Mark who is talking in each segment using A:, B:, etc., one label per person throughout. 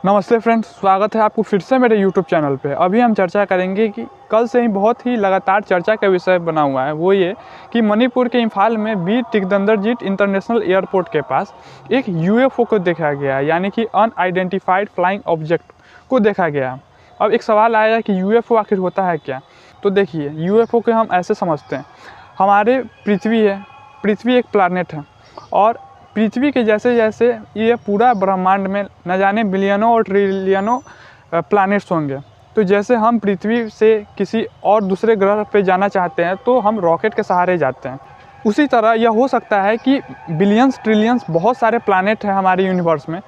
A: नमस्ते फ्रेंड्स, स्वागत है आपको फिर से मेरे YouTube चैनल पे। अभी हम चर्चा करेंगे कि कल से ही बहुत ही लगातार चर्चा का विषय बना हुआ है, वो ये कि मणिपुर के इम्फाल में वीर टिकदंडरजीत इंटरनेशनल एयरपोर्ट के पास एक UFO को देखा गया, यानी कि अनआइडेंटिफाइड फ्लाइंग ऑब्जेक्ट को देखा गया। अब एक सवाल आएगा कि UFO आखिर होता है क्या। तो देखिए, UFO को हम ऐसे समझते हैं, हमारे पृथ्वी है, पृथ्वी एक प्लैनेट है और पृथ्वी के जैसे जैसे ये पूरा ब्रह्मांड में न जाने बिलियनों और ट्रिलियनों प्लैनेट्स होंगे। तो जैसे हम पृथ्वी से किसी और दूसरे ग्रह पे जाना चाहते हैं तो हम रॉकेट के सहारे जाते हैं, उसी तरह यह हो सकता है कि बिलियंस ट्रिलियंस बहुत सारे प्लैनेट हैं हमारे यूनिवर्स में।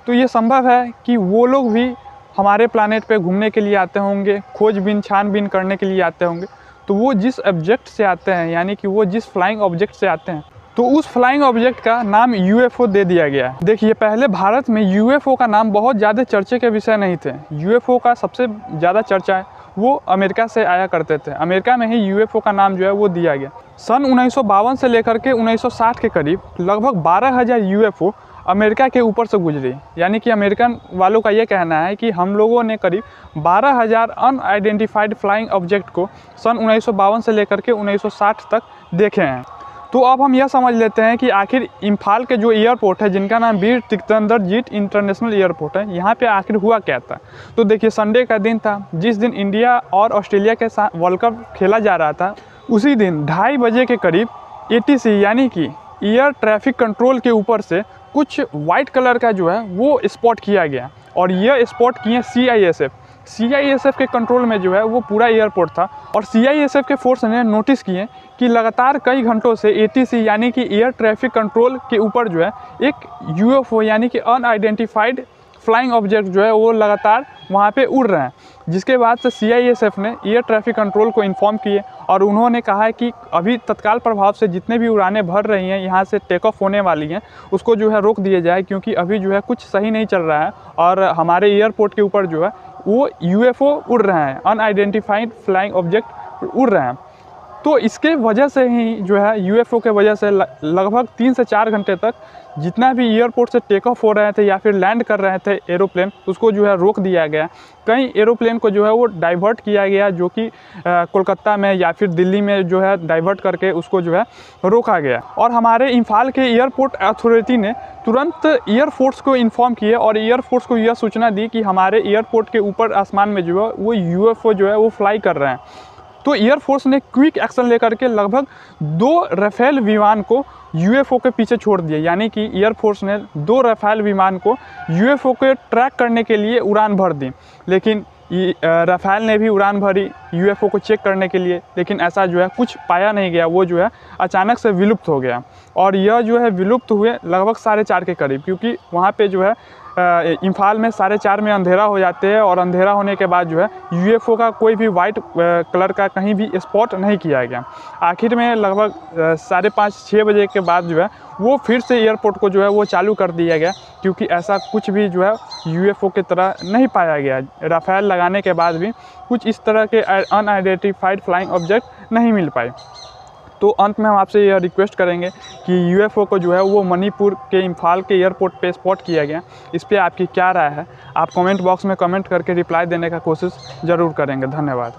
A: तो ये संभव है कि वो लोग भी हमारे प्लैनेट पे घूमने के लिए आते होंगे, खोजबीन छानबीन करने के लिए आते होंगे। तो वो जिस ऑब्जेक्ट से आते हैं, यानी कि वो जिस फ्लाइंग ऑब्जेक्ट से आते हैं, तो उस फ्लाइंग ऑब्जेक्ट का नाम UFO दे दिया गया है। देखिए, पहले भारत में UFO का नाम बहुत ज़्यादा चर्चे के विषय नहीं थे। UFO का सबसे ज़्यादा चर्चा है वो अमेरिका से आया करते थे। अमेरिका में ही UFO का नाम जो है वो दिया गया। सन 1952 से लेकर के 1960 के करीब लगभग 12,000 UFO अमेरिका के ऊपर से गुजरी। यानी कि अमेरिकन वालों का ये कहना है कि हम लोगों ने करीब 12,000 अनआइडेंटिफाइड फ्लाइंग ऑब्जेक्ट को सन 1952 से लेकर के 1960 तक देखे हैं। तो अब हम यह समझ लेते हैं कि आखिर इम्फाल के जो एयरपोर्ट है, जिनका नाम वीर टिकदंडरजीत इंटरनेशनल एयरपोर्ट है, यहाँ पे आखिर हुआ क्या था। तो देखिए, संडे का दिन था जिस दिन इंडिया और ऑस्ट्रेलिया के साथ वर्ल्ड कप खेला जा रहा था। उसी दिन 2:30 बजे के करीब ATC यानी कि एयर ट्रैफिक कंट्रोल के ऊपर से कुछ वाइट कलर का जो है वो स्पॉट किया गया और यह स्पॉट किए CISF के कंट्रोल में जो है वो पूरा एयरपोर्ट था। और CISF के फोर्स ने नोटिस किए कि लगातार कई घंटों से ATC यानी कि एयर ट्रैफिक कंट्रोल के ऊपर जो है एक UFO यानी कि अनआइडेंटिफाइड फ्लाइंग ऑब्जेक्ट जो है वो लगातार वहाँ पे उड़ रहे हैं। जिसके बाद से CISF ने एयर ट्रैफिक कंट्रोल को इन्फॉर्म किए और उन्होंने कहा है कि अभी तत्काल प्रभाव से जितने भी उड़ानें भर रही हैं, यहाँ से टेक ऑफ होने वाली हैं, उसको जो है रोक दिया जाए, क्योंकि अभी जो है कुछ सही नहीं चल रहा है और हमारे एयरपोर्ट के ऊपर जो है वो UFO उड़ रहे हैं, अनआइडेंटिफाइड फ्लाइंग ऑब्जेक्ट उड़ रहे हैं। तो इसके वजह से ही जो है UFO के वजह से लगभग 3 से 4 घंटे तक जितना भी एयरपोर्ट से टेक ऑफ हो रहे थे या फिर लैंड कर रहे थे एरोप्लेन, उसको जो है रोक दिया गया। कई एरोप्लेन को जो है वो डाइवर्ट किया गया, जो कि कोलकाता में या फिर दिल्ली में जो है डाइवर्ट करके उसको जो है रोका गया। और हमारे इम्फाल के एयरपोर्ट अथॉरिटी ने तुरंत एयरफोर्स को इन्फॉर्म किए और एयरफोर्स को यह सूचना दी कि हमारे एयरपोर्ट के ऊपर आसमान में जो है वो UFO जो है वो फ्लाई कर रहे हैं। तो एयरफोर्स ने क्विक एक्शन लेकर के लगभग 2 राफेल विमान को UFO के पीछे छोड़ दिया। यानी कि एयरफोर्स ने 2 राफेल विमान को UFO के ट्रैक करने के लिए उड़ान भर दी। लेकिन राफेल ने भी उड़ान भरी UFO को चेक करने के लिए, लेकिन ऐसा जो है कुछ पाया नहीं गया। वो जो है अचानक से विलुप्त हो गया और यह जो है विलुप्त हुए लगभग 4:30 के करीब, क्योंकि वहाँ पे जो है इम्फाल में 4:30 में अंधेरा हो जाते हैं और अंधेरा होने के बाद जो है UFO का कोई भी वाइट कलर का कहीं भी स्पॉट नहीं किया गया। आखिर में लगभग 5:30-6 बजे के बाद जो है वो फिर से एयरपोर्ट को जो है वो चालू कर दिया गया, क्योंकि ऐसा कुछ भी जो है UFO की तरह नहीं पाया गया। राफेल लगाने के बाद भी कुछ इस तरह के अनआइडेंटिफाइड फ्लाइंग ऑब्जेक्ट नहीं मिल पाए। तो अंत में हम आपसे यह रिक्वेस्ट करेंगे कि UFO को जो है वो मणिपुर के इम्फाल के एयरपोर्ट पे स्पॉट किया गया। इस पर आपकी क्या राय है, आप कमेंट बॉक्स में कमेंट करके रिप्लाई देने का कोशिश ज़रूर करेंगे। धन्यवाद।